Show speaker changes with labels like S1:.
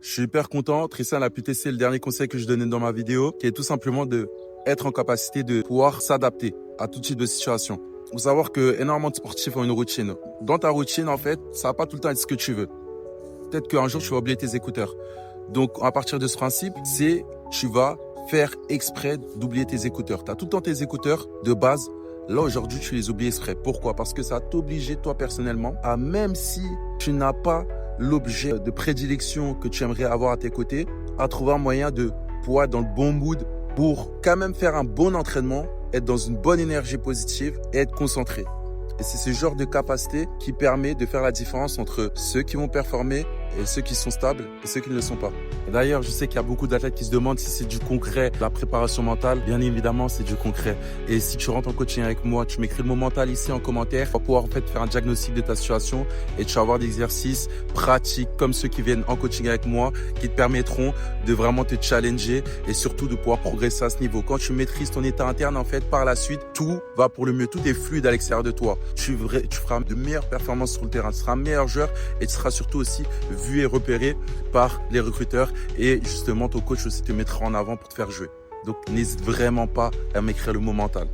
S1: Je suis hyper content. Tristan a pu tester le dernier conseil que je donnais dans ma vidéo, qui est tout simplement de être en capacité de pouvoir s'adapter à tout type de situation. Il faut savoir que énormément de sportifs ont une routine. Dans ta routine, en fait, ça va pas tout le temps être ce que tu veux. Peut-être qu'un jour, tu vas oublier tes écouteurs. Donc, à partir de ce principe, tu vas faire exprès d'oublier tes écouteurs. Tu as tout le temps tes écouteurs de base. Là, aujourd'hui, tu les oublies exprès. Pourquoi? Parce que ça va t'obliger, toi, personnellement, à même si tu n'as pas l'objet de prédilection que tu aimerais avoir à tes côtés, à trouver un moyen de pouvoir être dans le bon mood pour quand même faire un bon entraînement, être dans une bonne énergie positive et être concentré. Et c'est ce genre de capacité qui permet de faire la différence entre ceux qui vont performer et ceux qui sont stables et ceux qui ne le sont pas. D'ailleurs, je sais qu'il y a beaucoup d'athlètes qui se demandent si c'est du concret, la préparation mentale. Bien évidemment, c'est du concret. Et si tu rentres en coaching avec moi, tu m'écris le mot mental ici en commentaire. Tu vas pouvoir en fait faire un diagnostic de ta situation et tu vas avoir des exercices pratiques comme ceux qui viennent en coaching avec moi qui te permettront de vraiment te challenger et surtout de pouvoir progresser à ce niveau. Quand tu maîtrises ton état interne, en fait, par la suite, tout va pour le mieux. Tout est fluide à l'extérieur de toi. Tu feras de meilleures performances sur le terrain. Tu seras un meilleur joueur et tu seras surtout aussi vu et repéré par les recruteurs et justement ton coach aussi te mettra en avant pour te faire jouer. Donc n'hésite vraiment pas à m'écrire le mot mental.